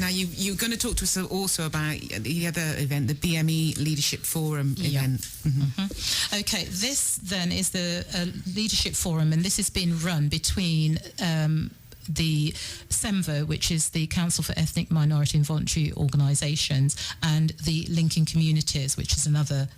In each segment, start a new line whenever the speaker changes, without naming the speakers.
Now, you're going to talk to us also about the other event, the BME Leadership Forum event.
Okay, this then is the Leadership Forum, and this has been run between the CEMVO, which is the Council for Ethnic, Minority and Voluntary Organisations, and the Linking Communities, which is another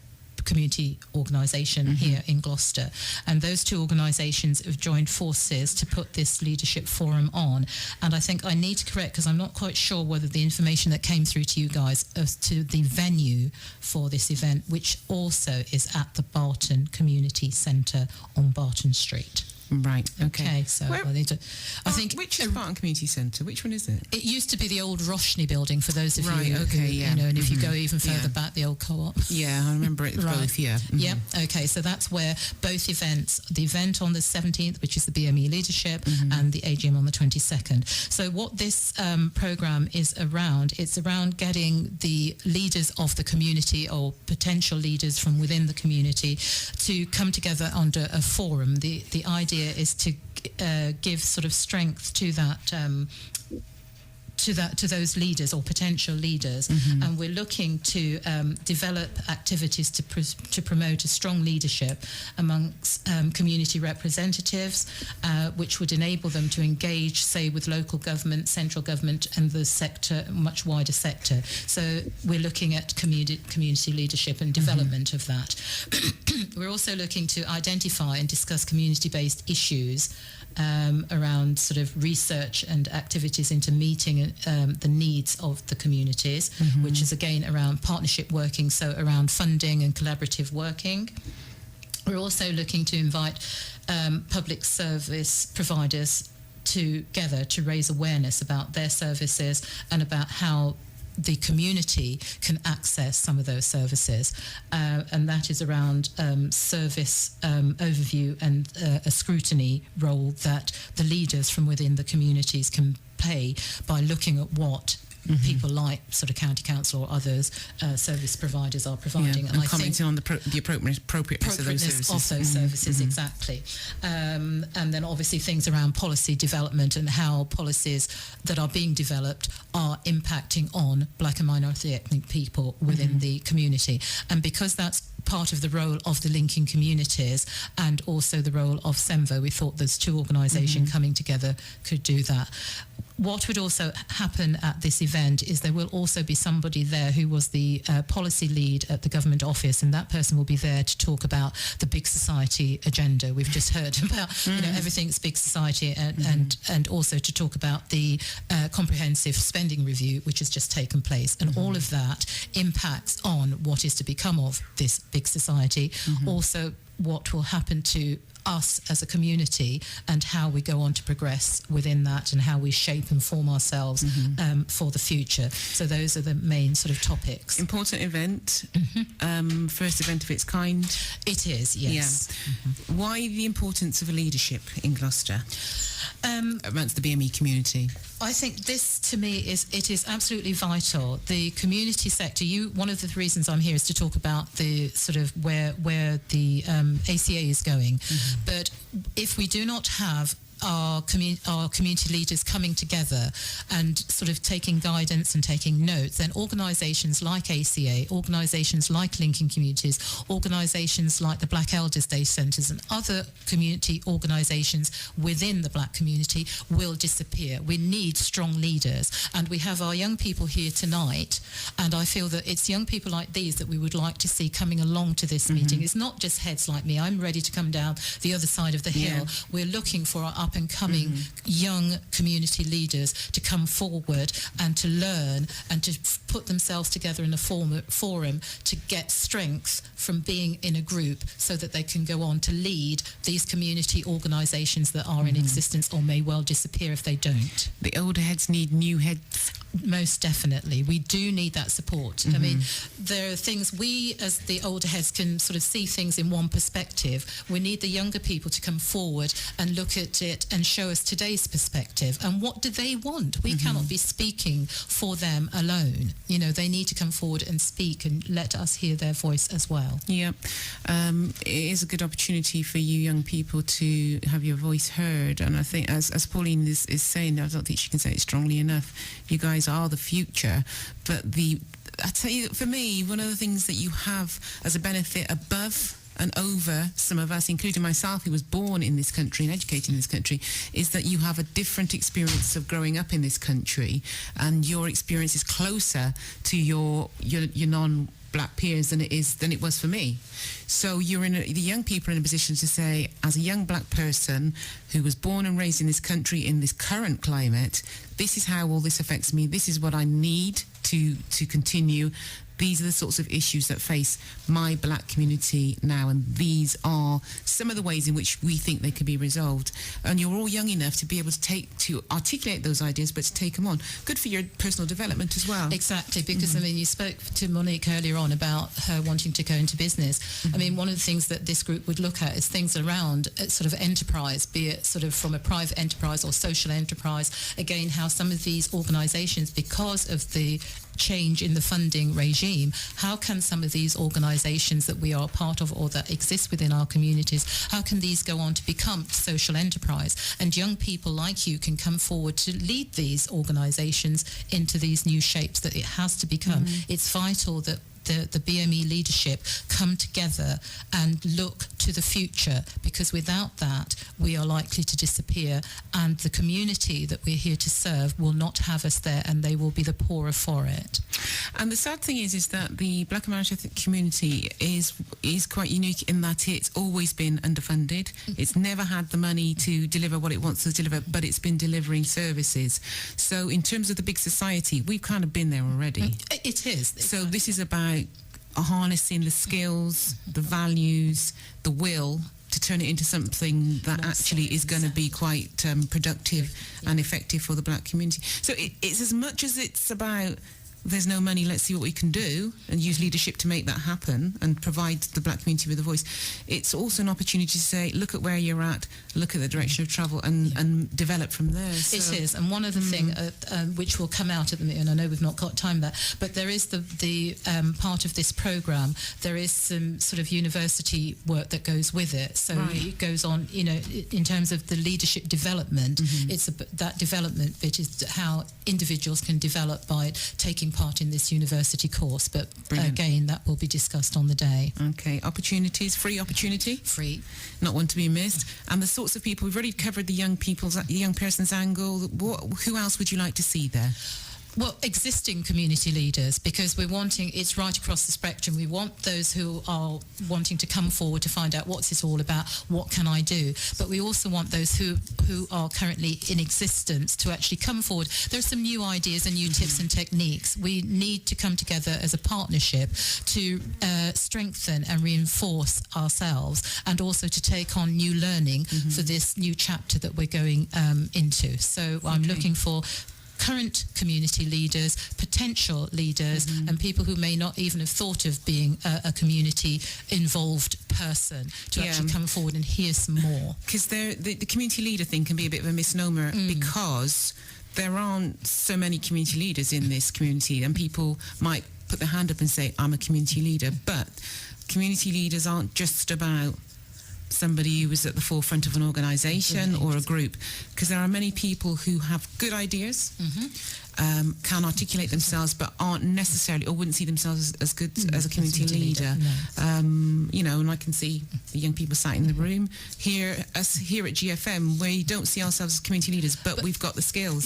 community organisation here in Gloucester. And those two organisations have joined forces to put this leadership forum on. And I think I need to correct, because I'm not quite sure whether the information that came through to you guys as to the venue for this event, which also is at the Barton Community Centre on Barton Street.
Right, okay.
So I think
which is Barton Community Centre? Which one is it?
It used to be the old Roshni building, for those of you who, and if you go even further back, the old co-op.
Yeah, I remember it both, yeah.
Yeah, okay, so that's where both events, the event on the 17th, which is the BME Leadership, and the AGM on the 22nd. So what this programme is around, it's around getting the leaders of the community, or potential leaders from within the community, to come together under a forum. The idea is to give sort of strength to that to those leaders or potential leaders, and we're looking to develop activities to promote a strong leadership amongst community representatives, which would enable them to engage, say, with local government, central government, and the sector, much wider sector. So we're looking at community leadership and development of that. We're also looking to identify and discuss community-based issues around sort of research and activities into meeting the needs of the communities, which is again around partnership working, so around funding and collaborative working. We're also looking to invite public service providers together to raise awareness about their services and about how the community can access some of those services, and that is around service overview and a scrutiny role that the leaders from within the communities can play by looking at what people like sort of county council or others service providers are providing,
and commenting on the appropriateness of those services.
Exactly. And then obviously things around policy development and how policies that are being developed are impacting on black and minority ethnic people within the community. And because that's part of the role of the linking communities and also the role of CEMVO, we thought those two organisations coming together could do that. What would also happen at this event is there will also be somebody there who was the policy lead at the government office, and that person will be there to talk about the big society agenda. We've just heard about everything's big society, and also to talk about the comprehensive spending review which has just taken place, and all of that impacts on what is to become of this big society. Also what will happen to us as a community and how we go on to progress within that and how we shape and form ourselves for the future. So those are the main sort of topics.
Important event, first event of its kind.
It is, yes.
Yeah. Why the importance of a leadership in Gloucester amongst the BME community?
I think this, to me, is absolutely vital. The community sector. One of the reasons I'm here is to talk about the sort of where the ACA is going. But if we do not have our community leaders coming together and sort of taking guidance and taking notes, then organisations like ACA, organisations like Linking Communities, organisations like the Black Elders Day Centres and other community organisations within the black community will disappear. We need strong leaders, and we have our young people here tonight, and I feel that it's young people like these that we would like to see coming along to this meeting. It's not just heads like me. I'm ready to come down the other side of the hill. We're looking for our up and coming young community leaders to come forward and to learn and to put themselves together in a forum to get strength from being in a group so that they can go on to lead these community organisations that are in existence or may well disappear if they don't.
The older heads need new heads.
Most definitely. We do need that support. I mean, there are things we as the older heads can sort of see things in one perspective. We need the younger people to come forward and look at it and show us today's perspective. And what do they want? We cannot be speaking for them alone. You know, they need to come forward and speak and let us hear their voice as well.
Yeah. It is a good opportunity for you young people to have your voice heard. And I think as Pauline is saying, I don't think she can say it strongly enough, you guys guys are the future. But I tell you, for me, one of the things that you have as a benefit above and over some of us, including myself, who was born in this country and educated in this country, is that you have a different experience of growing up in this country, and your experience is closer to your non-black peers than it was for me. So the young people are in a position to say, as a young black person who was born and raised in this country in this current climate, this is how all this affects me. This is what I need to continue. These are the sorts of issues that face my black community now, and these are some of the ways in which we think they could be resolved. And you're all young enough to be able to articulate those ideas, but to take them on. Good for your personal development as well.
Exactly, because I mean, you spoke to Monique earlier on about her wanting to go into business. I mean, one of the things that this group would look at is things around sort of enterprise, be it sort of from a private enterprise or social enterprise. Again, how some of these organisations, because of the change in the funding regime, how can some of these organisations that we are part of or that exist within our communities, how can these go on to become social enterprise? And young people like you can come forward to lead these organisations into these new shapes that it has to become. It's vital that the BME leadership come together and look to the future, because without that we are likely to disappear, and the community that we're here to serve will not have us there, and they will be the poorer for it.
And the sad thing is that the Black American community is quite unique in that it's always been underfunded. It's never had the money to deliver what it wants to deliver, but it's been delivering services. So in terms of the big society, we've kind of been there already.
It is.
So this is about harnessing the skills, the values, the will to turn it into something that actually is going to be quite productive and effective for the black community. So it's as much as it's about there's no money, let's see what we can do, and use leadership to make that happen and provide the black community with a voice. It's also an opportunity to say, look at where you're at, look at the direction of travel, and develop from there. So.
It is, and one of the things which will come out at the minute, and I know we've not got time there, but there is the part of this programme, there is some sort of university work that goes with it. So it goes on, in terms of the leadership development, it's that development bit is how individuals can develop by taking part in this university course, but again, that will be discussed on the day.
Okay, opportunities, free opportunity?
Free.
Not one to be missed. And the sorts of people, we've already covered the young person's angle. Who else would you like to see there?
Well, existing community leaders, because we're wanting, it's right across the spectrum. We want those who are wanting to come forward to find out what's it all about, what can I do? But we also want those who are currently in existence to actually come forward. There are some new ideas and new tips and techniques. We need to come together as a partnership to strengthen and reinforce ourselves, and also to take on new learning for this new chapter that we're going into. So I'm looking for current community leaders, potential leaders, and people who may not even have thought of being a community-involved person to actually come forward and hear some more.
Because the community leader thing can be a bit of a misnomer, because there aren't so many community leaders in this community, and people might put their hand up and say, I'm a community leader, but community leaders aren't just about somebody who is at the forefront of an organisation or a group, because there are many people who have good ideas, can articulate themselves, but aren't necessarily, or wouldn't see themselves as good as a community leader. No. And I can see the young people sat in the room here at GFM, we don't see ourselves as community leaders, but we've got the skills.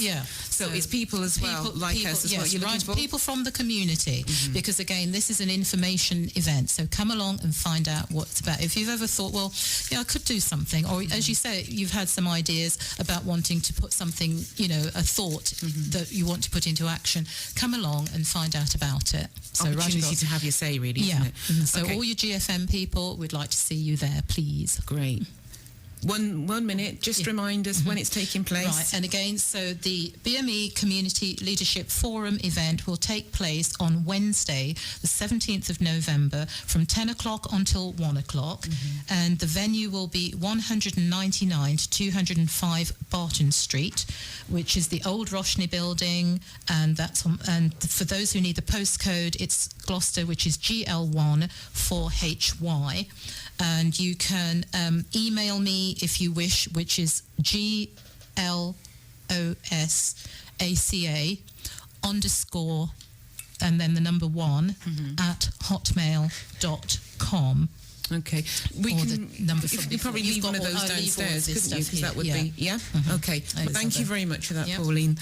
So it's people as well, like us, is what you're looking for.
People from the community, because again, this is an information event, so come along and find out what it's about. If you've ever thought, well, I could do something, or as you say, you've had some ideas about wanting to put something, a thought that you want to put into action, come along and find out about it.
So opportunity to have your say, really, isn't it?
So all your GFM people, we'd like to see you there, please.
Great. One minute, just remind us when it's taking place.
Right, and again, so the BME Community Leadership Forum event will take place on Wednesday, the 17th of November, from 10 o'clock until 1 o'clock, and the venue will be 199 to 205 Barton Street, which is the old Roshni building, and and for those who need the postcode, it's Gloucester, which is GL1 4HY. And you can email me if you wish, which is GLOSACA _, and then the number 1 at hotmail.com.
Okay. We
or
can
the number from
you probably leave one of those downstairs, couldn't you? Because that would be, yeah? Okay. Well, thank you very much for that, Pauline.